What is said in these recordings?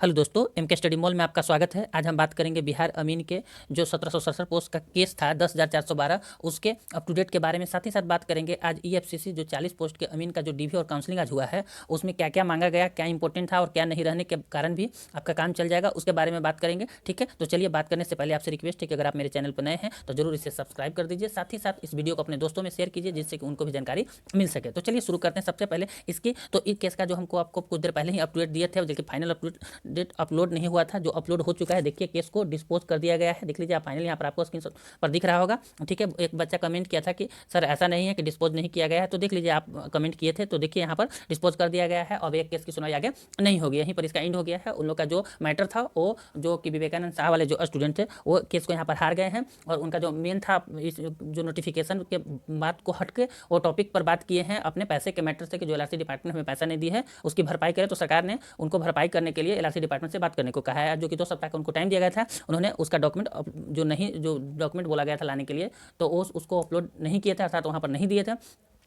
Hello दोस्तों, MK study mall में आपका स्वागत है। आज हम बात करेंगे बिहार अमीन के जो 1767 पोस्ट का केस था 10,412 उसके अप टू डेट के बारे में। साथ ही साथ बात करेंगे आज ईएफसीसी जो 40 पोस्ट के अमीन का जो डीवी और काउंसलिंग आज हुआ है उसमें क्या क्या मांगा गया, क्या इंपॉर्टेंट था और क्या नहीं रहने के कारण भी आपका काम चल जाएगा, उसके बारे में बात करेंगे। ठीक है, तो चलिए बात करने से पहले आपसे रिक्वेस्ट है कि अगर आप मेरे चैनल पर नए हैं तो जरूर इसे सब्सक्राइब कर दीजिए। साथ ही साथ इस वीडियो को अपने दोस्तों में शेयर कीजिए जिससे कि उनको भी जानकारी मिल सके। तो चलिए शुरू करते हैं। सबसे पहले इसकी तो इस केस का जो हमको आपको कुछ देर पहले ही अप टू डेट दिए थे, जो कि final up to date upload नहीं हुआ था, जो अपलोड हो चुका है। देखिए केस को डिस्पोज कर दिया गया है, देख लीजिए आप फाइनल यहाँ पर आपको स्क्रीन पर दिख रहा होगा। ठीक है, एक बच्चा कमेंट किया था कि सर ऐसा नहीं है कि डिस्पोज नहीं किया गया है, तो देख लीजिए आप कमेंट किए थे, तो देखिए यहाँ पर डिस्पोज कर दिया गया है। अब एक केस की सुनवाई आगे नहीं होगी, यहीं पर इसका एंड हो गया है। उन लोग का जो मैटर था वो जो कि विवेकानंद शाह वाले जो स्टूडेंट थे वो केस को यहाँ पर हार गए हैं, और उनका जो मेन था इस जो नोटिफिकेशन के बात को हट के वो टॉपिक पर बात किए हैं अपने पैसे के मैटर से कि जो एलआरसी डिपार्टमेंट हमें पैसा नहीं दी है उसकी भरपाई करे। तो सरकार ने उनको भरपाई करने के लिए एलआरसी डिपार्टमेंट से बात करने को कहा है, जो कि 2 सप्ताह का उनको टाइम दिया गया था। उन्होंने उसका डॉक्यूमेंट जो डॉक्यूमेंट बोला गया था लाने के लिए तो उसको अपलोड नहीं किए थे, अर्थात वहाँ पर नहीं दिए थे।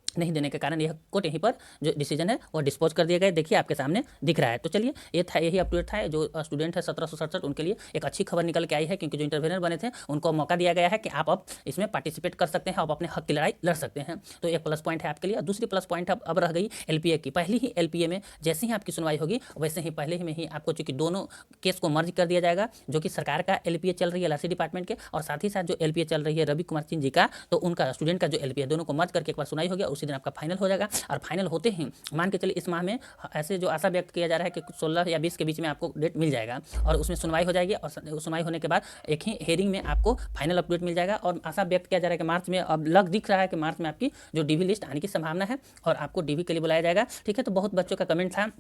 नहीं देने के कारण यह कोर्ट यहीं पर जो डिसीजन है वो डिस्पोज कर दिया गया। देखिए आपके सामने दिख रहा है। तो चलिए ये था, यही अपडेट था। जो स्टूडेंट है 1767 उनके लिए एक अच्छी खबर निकल के आई है, क्योंकि जो इंटरव्यूनर बने थे उनको मौका दिया गया है कि आप अब इसमें पार्टिसिपेट कर सकते हैं, आप अपने हक की लड़ाई लड़ सकते हैं। तो एक प्लस पॉइंट है आपके लिए। दूसरी प्लस पॉइंट अब रह गई एलपीए की। पहली ही एलपीए में जैसे ही आपकी सुनवाई होगी वैसे ही पहले ही में ही आपको चूंकि दोनों केस को मर्ज कर दिया जाएगा, जो कि सरकार का एलपीए चल रही है एलआरसी डिपार्टमेंट के, और साथ ही साथ जो एलपीए चल रही है रवि कुमार सिंह जी का, तो उनका स्टूडेंट का जो एलपीए, दोनों को मर्ज करके एक बार सुनाई हो गया, उसी दिन आपका फाइनल हो जाएगा। और फाइनल होते ही मान के चलिए इस माह में ऐसे जो आशा व्यक्त किया जा रहा है कि 16 या 20 के बीच में आपको डेट मिल जाएगा और उसमें सुनवाई हो जाएगी, और सुनवाई होने के बाद एक ही हेयरिंग में आपको फाइनल अपडेट मिल जाएगा। और आशा व्यक्त किया जा रहा है कि मार्च में, अब दिख रहा है कि मार्च में आपकी जो डीवी लिस्ट आने की संभावना है और आपको डीवी के लिए बुलाया जाएगा। ठीक है, तो बहुत बच्चों का कमेंट था।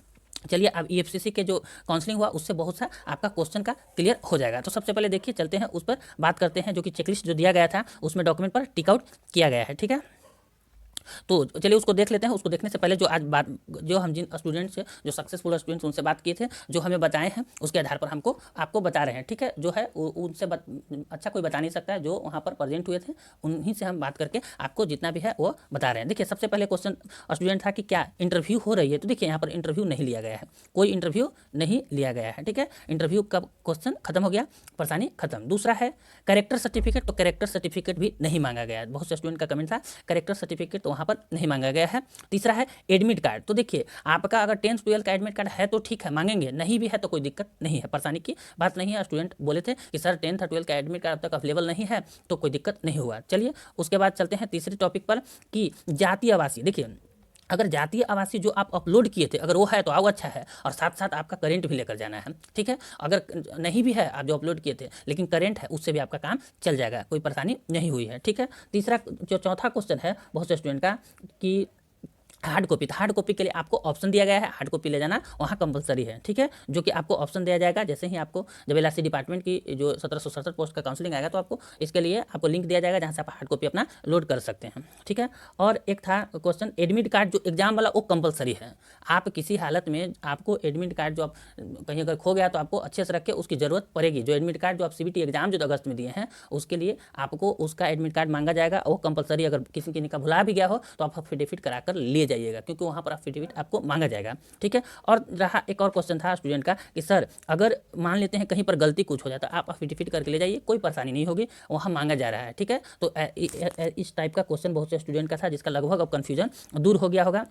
चलिए अब ईएफसीसी के जो काउंसलिंग हुआ उससे बहुत सा आपका क्वेश्चन का क्लियर हो जाएगा। तो सबसे पहले देखिए चलते हैं उस पर बात करते हैं, जो कि चेकलिस्ट जो दिया गया था उसमें डॉक्यूमेंट पर टिक आउट किया गया है। ठीक है, तो चलिए उसको देख लेते हैं। उसको देखने से पहले जो आज बात, जो हम जिन स्टूडेंट्स से जो सक्सेसफुल स्टूडेंट्स उनसे बात किए थे, जो हमें बताए हैं उसके आधार पर हमको आपको बता रहे हैं। ठीक है, जो है उनसे अच्छा कोई बता नहीं सकता है, जो वहाँ पर प्रेजेंट हुए थे उन्हीं से हम बात करके आपको जितना भी है वो बता रहे हैं। देखिए सबसे पहले क्वेश्चन स्टूडेंट था कि क्या इंटरव्यू हो रही है, तो देखिए यहाँ पर इंटरव्यू नहीं लिया गया है, कोई इंटरव्यू नहीं लिया गया है। ठीक है, इंटरव्यू का क्वेश्चन खत्म हो गया, परेशानी खत्म। दूसरा है कैरेक्टर सर्टिफिकेट, तो कैरेक्टर सर्टिफिकेट भी नहीं मांगा गया है। बहुत से स्टूडेंट का कमेंट था कैरेक्टर सर्टिफिकेट तो वहाँ पर नहीं मांगा गया है। तीसरा है एडमिट कार्ड, तो देखिए आपका अगर 10th 12th का एडमिट कार्ड है तो ठीक है मांगेंगे, नहीं भी है तो कोई दिक्कत नहीं है, परेशानी की बात नहीं है। स्टूडेंट बोले थे कि सर 10th और 12th का एडमिट कार्ड अब तक अवेलेबल नहीं है तो कोई दिक्कत नहीं हुआ। चलिए उसके बाद चलते हैं तीसरे टॉपिक पर कि जातीय आवासीय। देखिए अगर जातीय आवासीय जो आप अपलोड किए थे अगर वो है तो आओ, अच्छा है, और साथ साथ आपका करेंट भी लेकर जाना है। ठीक है, अगर नहीं भी है आप जो अपलोड किए थे लेकिन करेंट है उससे भी आपका काम चल जाएगा, कोई परेशानी नहीं हुई है। ठीक है, तीसरा जो चौथा क्वेश्चन है बहुत से स्टूडेंट का कि हार्ड कॉपी, तो हार्ड कॉपी के लिए आपको ऑप्शन दिया गया है, हार्ड कॉपी ले जाना वहाँ कंपलसरी है। ठीक है, जो कि आपको ऑप्शन दिया जाएगा जैसे ही आपको जब एलआरसी डिपार्टमेंट की जो 1767 पोस्ट का काउंसलिंग आएगा तो आपको इसके लिए आपको लिंक दिया जाएगा जहाँ से आप हार्ड कॉपी अपना लोड कर सकते हैं। ठीक है, और एक था क्वेश्चन एडमिट कार्ड जो एग्जाम वाला वो कंपलसरी है। आप किसी हालत में आपको एडमिट कार्ड जो आप कहीं अगर खो गया तो आपको अच्छे से रख के उसकी ज़रूरत पड़ेगी। जो एडमिट कार्ड जो आप सीबीटी एग्जाम जो अगस्त में दिए हैं उसके लिए आपको उसका एडमिट कार्ड मांगा जाएगा, वो कंपलसरी। अगर किसी का भुला भी गया हो तो आप एफिडेविट कराकर ले जाइएगा, क्योंकि वहाँ पर एफिडेविट आपको मांगा जाएगा। ठीक है, और रहा एक और क्वेश्चन था स्टूडेंट का कि सर अगर मान लेते हैं कहीं पर गलती कुछ हो जाता है आप एफिडेविट करके ले जाइए, कोई परेशानी नहीं होगी, वहाँ मांगा जा रहा है। ठीक है, तो इस टाइप का क्वेश्चन बहुत से स्टूडेंट का था जिसका लगभग अब कन्फ्यूजन दूर हो गया होगा।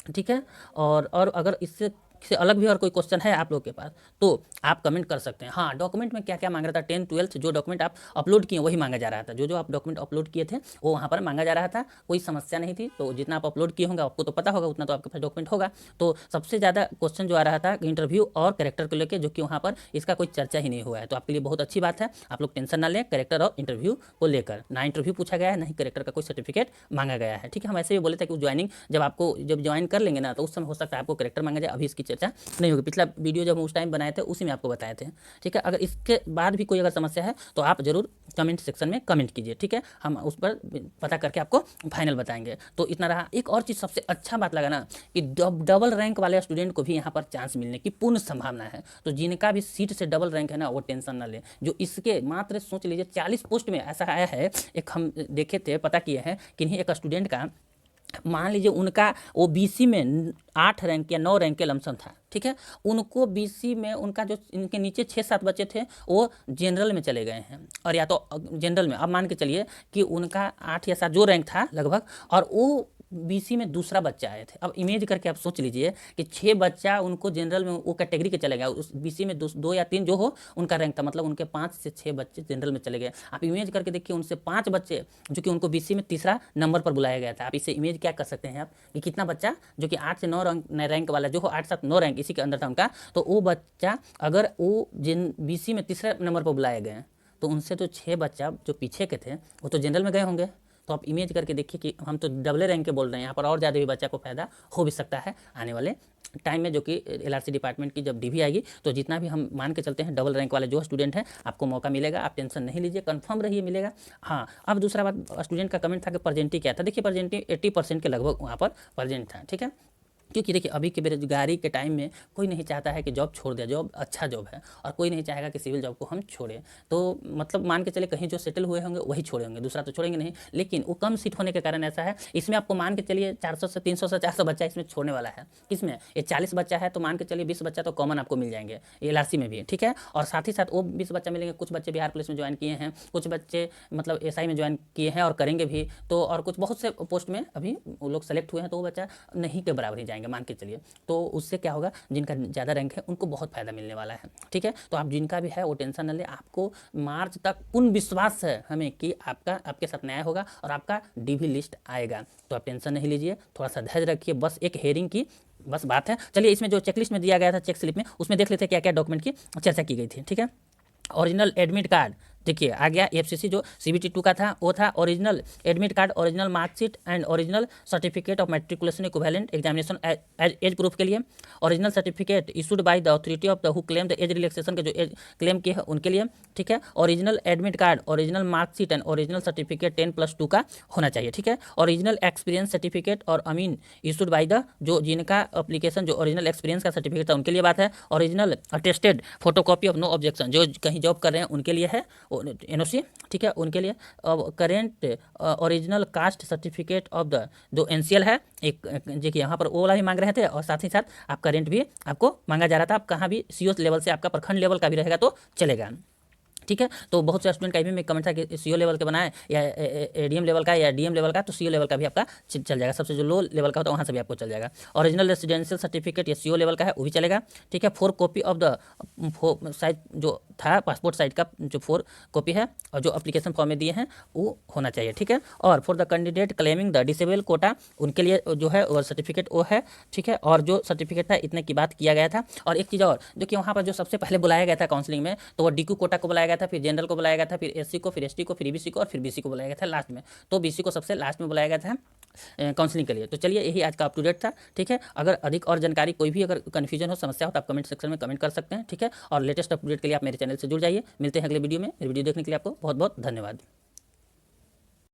ठीक है, और अगर इससे अलग भी और कोई क्वेश्चन है आप लोग के पास तो आप कमेंट कर सकते हैं। हाँ, डॉक्यूमेंट में क्या क्या मांग रहा था, 10th 12th जो डॉक्यूमेंट आप अपलोड किए वही मांगा जा रहा था, जो आप डॉक्यूमेंट अपलोड किए थे वो वहाँ पर मांगा जा रहा था, कोई समस्या नहीं थी। तो जितना आप अपलोड किए होंगे आपको तो पता होगा, उतना तो आपके पास डॉक्यूमेंट होगा। तो सबसे ज़्यादा क्वेश्चन जो आ रहा था इंटरव्यू और कैरेक्टर को लेकर, जो कि वहाँ पर इसका कोई चर्चा ही नहीं हुआ है, तो आपके लिए बहुत अच्छी बात है। आप लोग टेंशन ना लें कैरेक्टर और इंटरव्यू को लेकर, ना इंटरव्यू पूछा गया है ना ही कैरेक्टर का कोई सर्टिफिकेट मांगा गया है। ठीक है, हम ऐसे भी बोले थे कि ज्वाइनिंग जब ज्वाइन कर लेंगे ना तो उस समय हो सकता है आपको कैरेक्टर मांगा जाए, अभी इसकी चर्चा नहीं होगी। पिछला वीडियो जब हम उस टाइम बनाए थे उसी में आपको बताए थे। ठीक है, अगर इसके बाद भी कोई अगर समस्या है तो आप जरूर कमेंट सेक्शन में कमेंट कीजिए। ठीक है, हम उस पर पता करके आपको फाइनल बताएंगे। तो इतना रहा। एक और चीज़ सबसे अच्छा बात लगा ना कि डबल रैंक वाले स्टूडेंट को भी यहाँ पर चांस मिलने की पूर्ण संभावना है। तो जिनका भी सीट से डबल रैंक है ना वो टेंशन ना ले। जो इसके मात्र सोच लीजिए 40 पोस्ट में ऐसा आया है, एक हम देखे थे, पता किए हैं किन्हीं एक स्टूडेंट का मान लीजिए उनका वो बीसी में 8 रैंक या 9 रैंक के लमसम था, ठीक है, उनको बीसी में उनका जो इनके नीचे 6-7 बच्चे थे वो जनरल में चले गए हैं, और या तो जनरल में, अब मान के चलिए कि उनका 8 या 7 जो रैंक था लगभग, और वो बीसी में दूसरा बच्चा आए थे। अब इमेज करके आप सोच लीजिए कि 6 बच्चा उनको जनरल में वो कैटेगरी के चले गए, उस बीसी में 2 या 3 जो हो उनका रैंक था, मतलब उनके 5 से 6 बच्चे जनरल में चले गए। आप इमेज करके देखिए उनसे 5 बच्चे जो कि उनको बीसी में तीसरा नंबर पर बुलाया गया था। आप इसे इमेज क्या कर सकते हैं आप कि कितना बच्चा जो कि 8 से 9 रैंक वाला जो हो, 8, 7, 9 रैंक इसी के अंदर था उनका, तो वो बच्चा अगर वो जिन बीसी में तीसरे नंबर पर बुलाए गए तो उनसे तो 6 बच्चा जो पीछे के थे वो तो जनरल में गए होंगे। तो आप इमेज करके देखिए कि हम तो डबल रैंक के बोल रहे हैं, यहाँ पर और ज़्यादा भी बच्चा को फायदा हो भी सकता है आने वाले टाइम में, जो कि एलआरसी डिपार्टमेंट की जब डीवी आएगी तो जितना भी हम मान के चलते हैं डबल रैंक वाले जो स्टूडेंट हैं आपको मौका मिलेगा, आप टेंशन नहीं लीजिए, कंफर्म रहिए मिलेगा। हाँ, अब दूसरा बात, स्टूडेंट का कमेंट था कि परसेंटी क्या था। देखिए परसेंटी 80% के लगभग वहाँ पर परसेंट था, ठीक है, क्योंकि देखिए अभी के बेरोजगारी के टाइम में कोई नहीं चाहता है कि जॉब छोड़ दे, जॉब अच्छा जॉब है, और कोई नहीं चाहेगा कि सिविल जॉब को हम छोड़ें। तो मतलब मान के चले कहीं जो सेटल हुए होंगे वही छोड़े होंगे, दूसरा तो छोड़ेंगे नहीं, लेकिन वो कम सीट होने के कारण ऐसा है। इसमें आपको मान के चलिए 400 से 300 से 400 बच्चा इसमें छोड़ने वाला है। किसमें? ये 40 बच्चा है तो मान के चलिए 20 बच्चा तो कॉमन आपको मिल जाएंगे एलआरसी में भी, ठीक है, और साथ ही साथ वो 20 बच्चा मिलेंगे। कुछ बच्चे बिहार पुलिस में ज्वाइन किए हैं, कुछ बच्चे मतलब एसआई में ज्वाइन किए हैं और करेंगे भी, तो और कुछ बहुत से पोस्ट में अभी वो लोग सेलेक्ट हुए हैं, तो वो बच्चा नहीं के बराबर ही जाएंगे मान के चलिए। तो उससे क्या होगा, जिनका ज़्यादा रैंक है उनको बहुत फ़ायदा मिलने वाला है, ठीक है। तो आप जिनका भी है वो टेंशन न ले, आपको मार्च तक पूर्ण विश्वास है हमें कि आपके साथ न्याय होगा और आपका डीवी लिस्ट आएगा। तो आप टेंशन नहीं लीजिए, थोड़ा सा धैर्य रखिए, बस एक हेयरिंग की बस बात है। चलिए इसमें जो चेकलिस्ट में दिया गया था, चेक स्लिप में, उसमें देख लेते हैं क्या क्या डॉक्यूमेंट की चर्चा की गई थी, ठीक है। ओरिजिनल एडमिट कार्ड, देखिए आ गया एफसीसी जो सीबीटी 2 का था वो था original admit card, original marksheet and original certificate of matriculation equivalent examination age proof के लिए, original certificate issued by the authority of the who claim the age relaxation के जो एज क्लेम किए हैं उनके लिए, ठीक है। Original admit card, original marksheet and original certificate 10+2 का होना चाहिए, ठीक है। ओरिजिनल एक्सपीरियंस सर्टिफिकेट और अमीन इशूड बाय द जो जिनका एप्लीकेशन जो ओरिजिनल एक्सपीरियंस का सर्टिफिकेट था उनके लिए बात है। Original attested photocopy of no objection जो कहीं जॉब कर रहे हैं उनके लिए है एनओसी, ठीक है, उनके लिए। अब current original caste certificate of the जो एनसीएल है, एक देखिए यहाँ पर वो वाला भी मांग रहे थे और साथ ही साथ आप करेंट भी आपको मांगा जा रहा था। आप कहाँ भी सीओ लेवल से आपका प्रखंड लेवल का भी रहेगा तो चलेगा, ठीक है। तो बहुत से स्टूडेंट का भी में कमेंट था कि सीओ लेवल का बनाए या एडीएम लेवल का या डीएम लेवल का, तो सीओ लेवल का भी आपका चल जाएगा, सबसे जो लो लेवल का होता है वहाँ से भी आपको चल जाएगा। ओरिजिनल रेसिडेंशियल सर्टिफिकेट या सीओ लेवल का है वो भी चलेगा, ठीक है। 4 कॉपी ऑफ द साइज जो था पासपोर्ट साइज का जो 4 कॉपी है और जो अप्लीकेशन फॉर्म में दिए हैं वो होना चाहिए, ठीक है। और for the candidate claiming the disable quota उनके लिए जो है वो सर्टिफिकेट वो है, ठीक है। और जो सर्टिफिकेट था इतने की बात किया गया था। और एक चीज़ और जो कि वहाँ पर जो सबसे पहले बुलाया गया था काउंसलिंग में, तो वो डीक्यू कोटा को बुलाया गया था, फिर जनरल को बुलाया गया था, फिर एससी को, फिर एसटी को, फिर ईबीसी को और फिर बीसी को बुलाया गया था लास्ट में। तो बीसी को सबसे लास्ट में बुलाया गया था काउंसलिंग के लिए। तो चलिए यही आज का अप टू डेट था, ठीक है। अगर अधिक और जानकारी कोई भी अगर कन्फ्यूजन हो, समस्या हो तो आप कमेंट सेक्शन में कमेंट कर सकते हैं, ठीक है। और लेटेस्ट अप टू डेट के लिए आप मेरे चैनल से जुड़ जाइए। मिलते हैं अगले वीडियो में। वीडियो देखने के लिए आपको बहुत बहुत धन्यवाद।